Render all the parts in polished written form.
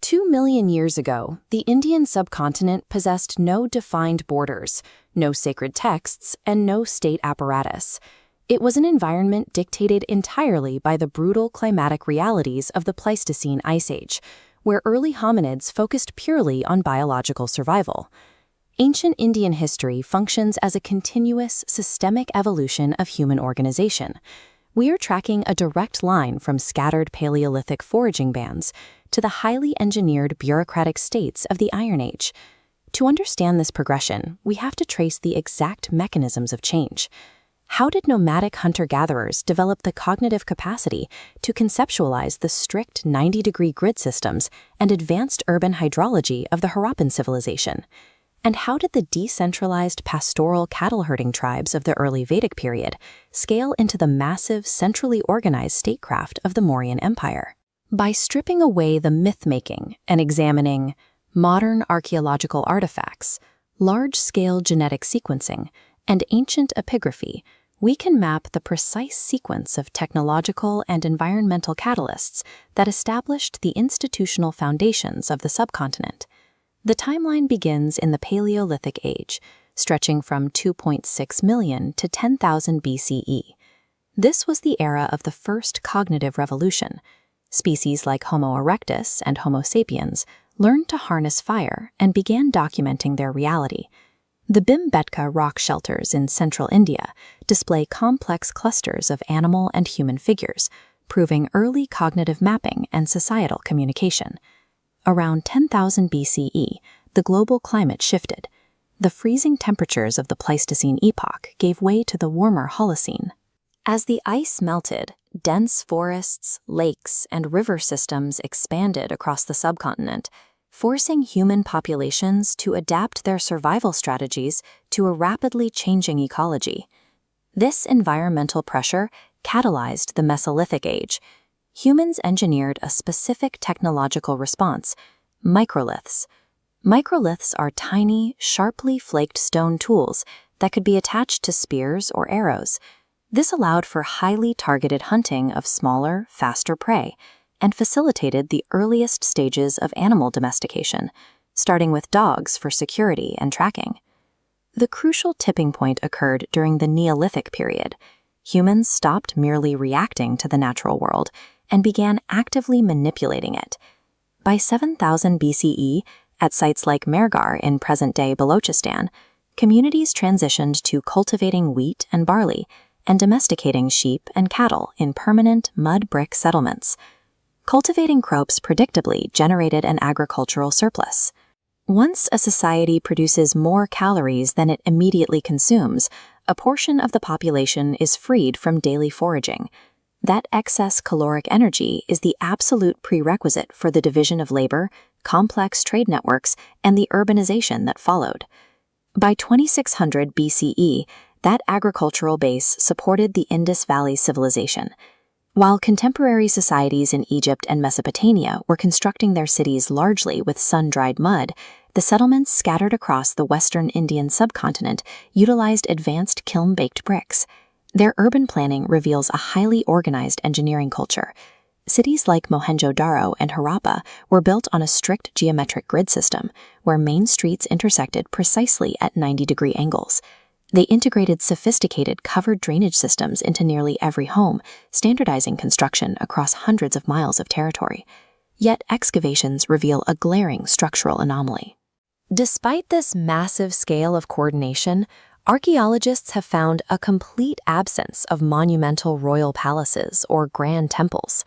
2 million years ago, the Indian subcontinent possessed no defined borders, no sacred texts, and no state apparatus. It was an environment dictated entirely by the brutal climatic realities of the Pleistocene Ice Age, where early hominids focused purely on biological survival. Ancient Indian history functions as a continuous, systemic evolution of human organization. We are tracking a direct line from scattered Paleolithic foraging bands to the highly engineered bureaucratic states of the Iron Age. To understand this progression, we have to trace the exact mechanisms of change. How did nomadic hunter-gatherers develop the cognitive capacity to conceptualize the strict 90-degree grid systems and advanced urban hydrology of the Harappan civilization? And how did the decentralized pastoral cattle-herding tribes of the early Vedic period scale into the massive, centrally organized statecraft of the Mauryan Empire? By stripping away the myth-making and examining modern archaeological artifacts, large-scale genetic sequencing, and ancient epigraphy, we can map the precise sequence of technological and environmental catalysts that established the institutional foundations of the subcontinent. The timeline begins in the Paleolithic Age, stretching from 2.6 million to 10,000 BCE. This was the era of the first cognitive revolution. Species like Homo erectus and Homo sapiens learned to harness fire and began documenting their reality. The Bhimbetka rock shelters in central India display complex clusters of animal and human figures, proving early cognitive mapping and societal communication. Around 10,000 BCE, the global climate shifted. The freezing temperatures of the Pleistocene epoch gave way to the warmer Holocene. As the ice melted, dense forests, lakes, and river systems expanded across the subcontinent, forcing human populations to adapt their survival strategies to a rapidly changing ecology. This environmental pressure catalyzed the Mesolithic Age. Humans engineered a specific technological response: microliths. Microliths are tiny, sharply flaked stone tools that could be attached to spears or arrows. This allowed for highly targeted hunting of smaller, faster prey and facilitated the earliest stages of animal domestication, starting with dogs for security and tracking. The crucial tipping point occurred during the Neolithic period. Humans stopped merely reacting to the natural world and began actively manipulating it. By 7000 BCE, at sites like Mehrgarh in present-day Balochistan, communities transitioned to cultivating wheat and barley and domesticating sheep and cattle in permanent mud brick settlements. Cultivating crops predictably generated an agricultural surplus. Once a society produces more calories than it immediately consumes, a portion of the population is freed from daily foraging. That excess caloric energy is the absolute prerequisite for the division of labor, complex trade networks, and the urbanization that followed. By 2600 BCE, that agricultural base supported the Indus Valley Civilization. While contemporary societies in Egypt and Mesopotamia were constructing their cities largely with sun-dried mud, the settlements scattered across the western Indian subcontinent utilized advanced kiln-baked bricks. Their urban planning reveals a highly organized engineering culture. Cities like Mohenjo-Daro and Harappa were built on a strict geometric grid system, where main streets intersected precisely at 90-degree angles. They integrated sophisticated covered drainage systems into nearly every home, standardizing construction across hundreds of miles of territory. Yet excavations reveal a glaring structural anomaly. Despite this massive scale of coordination, archaeologists have found a complete absence of monumental royal palaces or grand temples.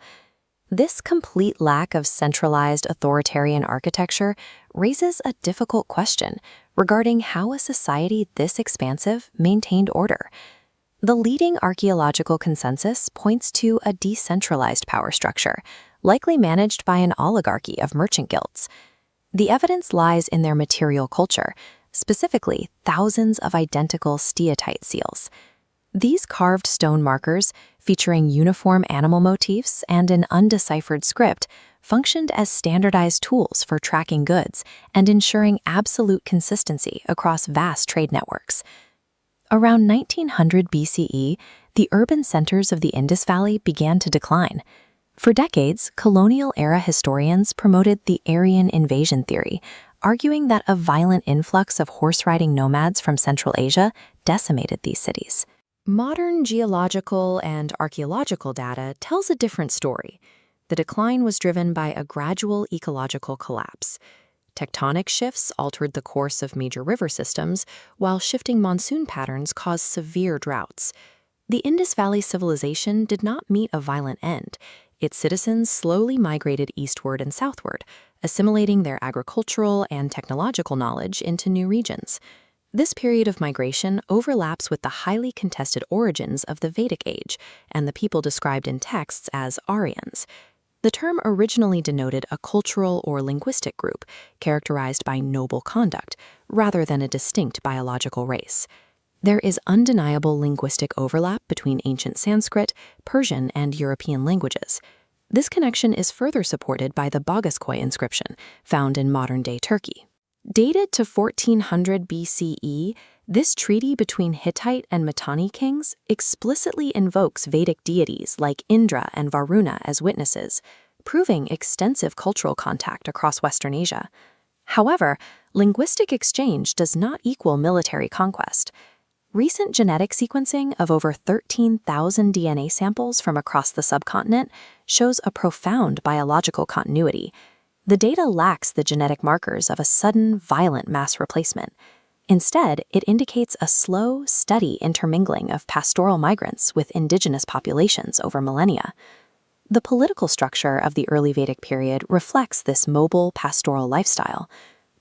This complete lack of centralized authoritarian architecture raises a difficult question regarding how a society this expansive maintained order. The leading archaeological consensus points to a decentralized power structure, likely managed by an oligarchy of merchant guilds. The evidence lies in their material culture, specifically thousands of identical steatite seals. These carved stone markers, featuring uniform animal motifs and an undeciphered script, functioned as standardized tools for tracking goods and ensuring absolute consistency across vast trade networks. Around 1900 BCE, the urban centers of the Indus Valley began to decline. For decades, colonial-era historians promoted the Aryan invasion theory, arguing that a violent influx of horse-riding nomads from Central Asia decimated these cities. Modern geological and archaeological data tells a different story. The decline was driven by a gradual ecological collapse. Tectonic shifts altered the course of major river systems, while shifting monsoon patterns caused severe droughts. The Indus Valley Civilization did not meet a violent end. Its citizens slowly migrated eastward and southward, assimilating their agricultural and technological knowledge into new regions. This period of migration overlaps with the highly contested origins of the Vedic age and the people described in texts as Aryans. The term originally denoted a cultural or linguistic group characterized by noble conduct, rather than a distinct biological race. There is undeniable linguistic overlap between ancient Sanskrit, Persian, and European languages. This connection is further supported by the Bagaskoy inscription, found in modern-day Turkey. Dated to 1400 BCE, this treaty between Hittite and Mitanni kings explicitly invokes Vedic deities like Indra and Varuna as witnesses, proving extensive cultural contact across Western Asia. However, linguistic exchange does not equal military conquest. Recent genetic sequencing of over 13,000 DNA samples from across the subcontinent shows a profound biological continuity. The data lacks the genetic markers of a sudden, violent mass replacement. Instead, it indicates a slow, steady intermingling of pastoral migrants with indigenous populations over millennia. The political structure of the early Vedic period reflects this mobile, pastoral lifestyle.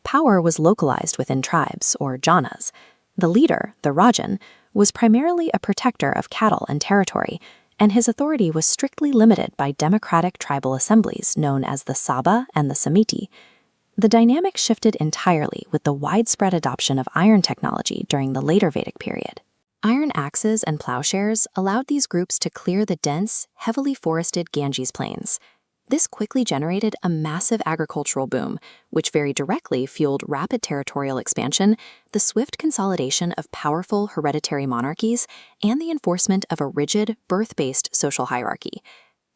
Power was localized within tribes, or janas. The leader, the Rajan, was primarily a protector of cattle and territory, and his authority was strictly limited by democratic tribal assemblies known as the Sabha and the Samiti. The dynamic shifted entirely with the widespread adoption of iron technology during the later Vedic period. Iron axes and plowshares allowed these groups to clear the dense, heavily forested Ganges plains. This quickly generated a massive agricultural boom, which very directly fueled rapid territorial expansion, the swift consolidation of powerful hereditary monarchies, and the enforcement of a rigid, birth-based social hierarchy.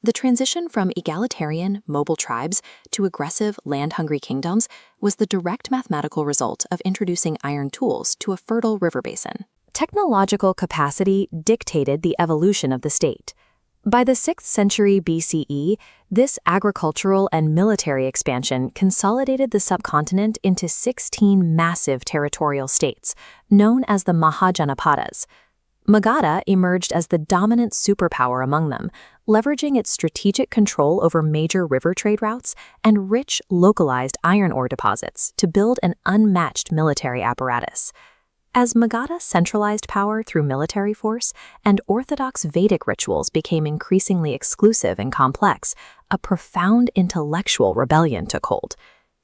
The transition from egalitarian, mobile tribes to aggressive, land-hungry kingdoms was the direct mathematical result of introducing iron tools to a fertile river basin. Technological capacity dictated the evolution of the state. By the 6th century BCE, this agricultural and military expansion consolidated the subcontinent into 16 massive territorial states, known as the Mahajanapadas. Magadha emerged as the dominant superpower among them, leveraging its strategic control over major river trade routes and rich, localized iron ore deposits to build an unmatched military apparatus. As Magadha centralized power through military force and orthodox Vedic rituals became increasingly exclusive and complex, a profound intellectual rebellion took hold.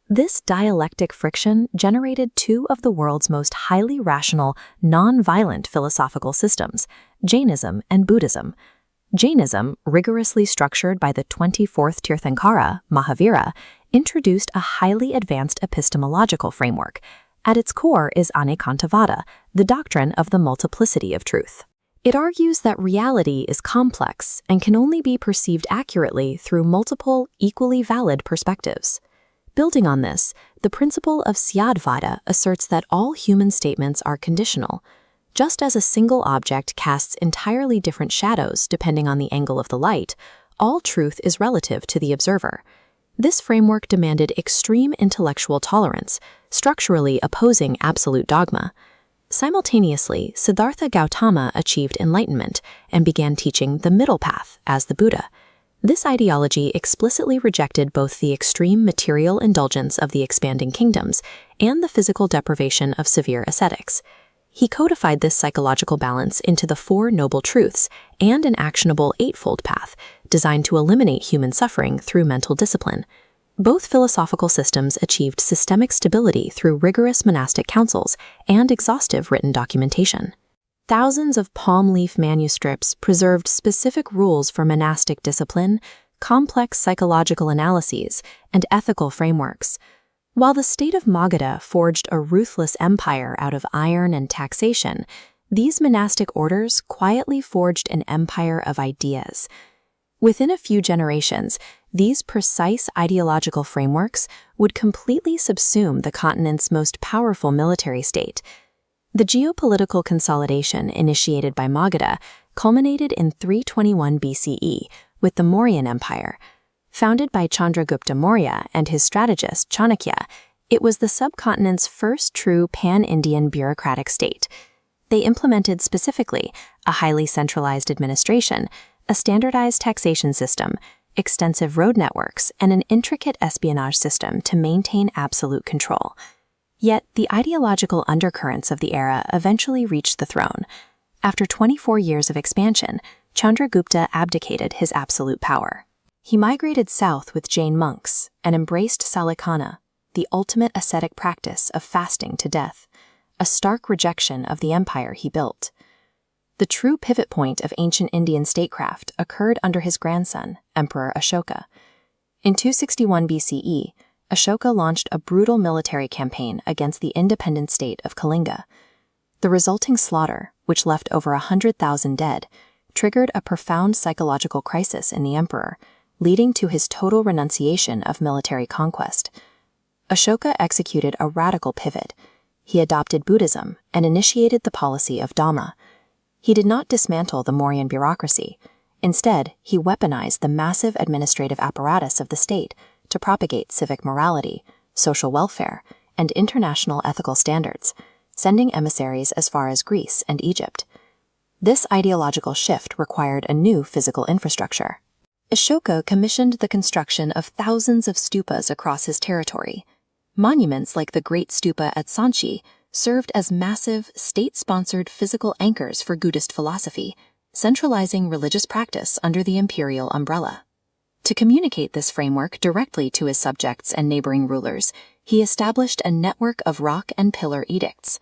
This dialectic friction generated two of the world's most highly rational, non-violent philosophical systems, Jainism and Buddhism. Jainism, rigorously structured by the 24th Tirthankara, Mahavira, introduced a highly advanced epistemological framework. At its core is Anekantavada, the doctrine of the multiplicity of truth. It argues that reality is complex and can only be perceived accurately through multiple, equally valid perspectives. Building on this, the principle of Syadvada asserts that all human statements are conditional. Just as a single object casts entirely different shadows depending on the angle of the light, all truth is relative to the observer. This framework demanded extreme intellectual tolerance, structurally opposing absolute dogma. Simultaneously, Siddhartha Gautama achieved enlightenment and began teaching the middle path as the Buddha. This ideology explicitly rejected both the extreme material indulgence of the expanding kingdoms and the physical deprivation of severe ascetics. He codified this psychological balance into the Four Noble Truths and an actionable Eightfold Path, designed to eliminate human suffering through mental discipline. Both philosophical systems achieved systemic stability through rigorous monastic councils and exhaustive written documentation. Thousands of palm leaf manuscripts preserved specific rules for monastic discipline, complex psychological analyses, and ethical frameworks. While the state of Magadha forged a ruthless empire out of iron and taxation, these monastic orders quietly forged an empire of ideas. Within a few generations, these precise ideological frameworks would completely subsume the continent's most powerful military state. The geopolitical consolidation initiated by Magadha culminated in 321 BCE with the Mauryan Empire. Founded by Chandragupta Maurya and his strategist Chanakya, it was the subcontinent's first true pan-Indian bureaucratic state. They implemented specifically a highly centralized administration, a standardized taxation system, extensive road networks, and an intricate espionage system to maintain absolute control. Yet, the ideological undercurrents of the era eventually reached the throne. After 24 years of expansion, Chandragupta abdicated his absolute power. He migrated south with Jain monks and embraced Salikana, the ultimate ascetic practice of fasting to death, a stark rejection of the empire he built. The true pivot point of ancient Indian statecraft occurred under his grandson, Emperor Ashoka. In 261 BCE, Ashoka launched a brutal military campaign against the independent state of Kalinga. The resulting slaughter, which left over 100,000 dead, triggered a profound psychological crisis in the emperor, leading to his total renunciation of military conquest. Ashoka executed a radical pivot. He adopted Buddhism and initiated the policy of Dhamma. He did not dismantle the Mauryan bureaucracy. Instead, he weaponized the massive administrative apparatus of the state to propagate civic morality, social welfare, and international ethical standards, sending emissaries as far as Greece and Egypt. This ideological shift required a new physical infrastructure. Ashoka commissioned the construction of thousands of stupas across his territory. Monuments like the Great Stupa at Sanchi served as massive, state-sponsored physical anchors for Buddhist philosophy, centralizing religious practice under the imperial umbrella. To communicate this framework directly to his subjects and neighboring rulers, he established a network of rock and pillar edicts.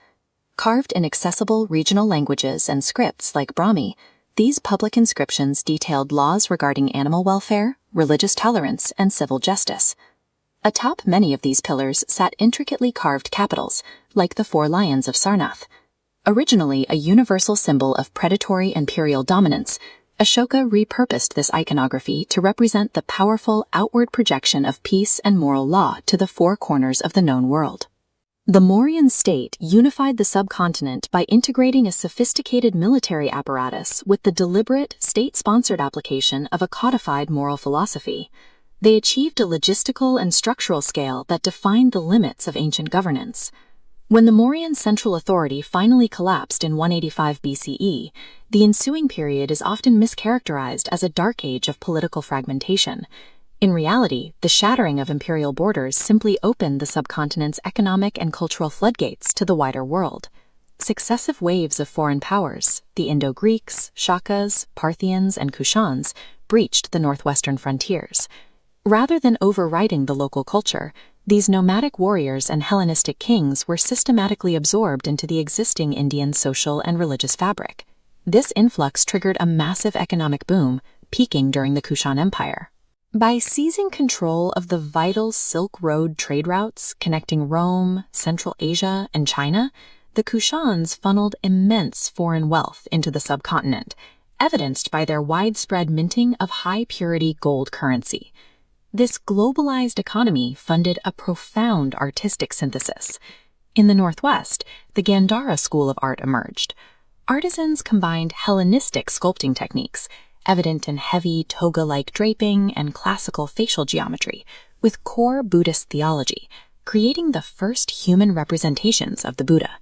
Carved in accessible regional languages and scripts like Brahmi, these public inscriptions detailed laws regarding animal welfare, religious tolerance, and civil justice. Atop many of these pillars sat intricately carved capitals, like the four lions of Sarnath. Originally a universal symbol of predatory imperial dominance, Ashoka repurposed this iconography to represent the powerful outward projection of peace and moral law to the four corners of the known world. The Mauryan state unified the subcontinent by integrating a sophisticated military apparatus with the deliberate, state-sponsored application of a codified moral philosophy. They achieved a logistical and structural scale that defined the limits of ancient governance. When the Mauryan central authority finally collapsed in 185 BCE, the ensuing period is often mischaracterized as a dark age of political fragmentation. In reality, the shattering of imperial borders simply opened the subcontinent's economic and cultural floodgates to the wider world. Successive waves of foreign powers, the Indo-Greeks, Shakas, Parthians, and Kushans, breached the northwestern frontiers. Rather than overriding the local culture, these nomadic warriors and Hellenistic kings were systematically absorbed into the existing Indian social and religious fabric. This influx triggered a massive economic boom, peaking during the Kushan Empire. By seizing control of the vital Silk Road trade routes connecting Rome, Central Asia, and China, the Kushans funneled immense foreign wealth into the subcontinent, evidenced by their widespread minting of high-purity gold currency. This globalized economy funded a profound artistic synthesis. In the Northwest, the Gandhara school of art emerged. Artisans combined Hellenistic sculpting techniques, evident in heavy toga-like draping and classical facial geometry, with core Buddhist theology, creating the first human representations of the Buddha.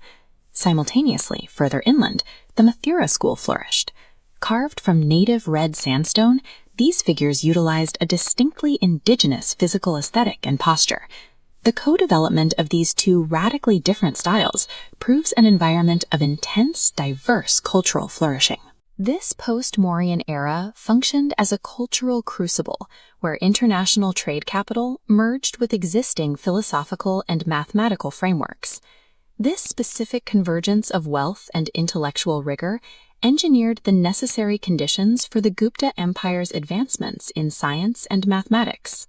Simultaneously, further inland, the Mathura school flourished. Carved from native red sandstone, these figures utilized a distinctly indigenous physical aesthetic and posture. The co-development of these two radically different styles proves an environment of intense, diverse cultural flourishing. This post-Mauryan era functioned as a cultural crucible where international trade capital merged with existing philosophical and mathematical frameworks. This specific convergence of wealth and intellectual rigor engineered the necessary conditions for the Gupta Empire's advancements in science and mathematics.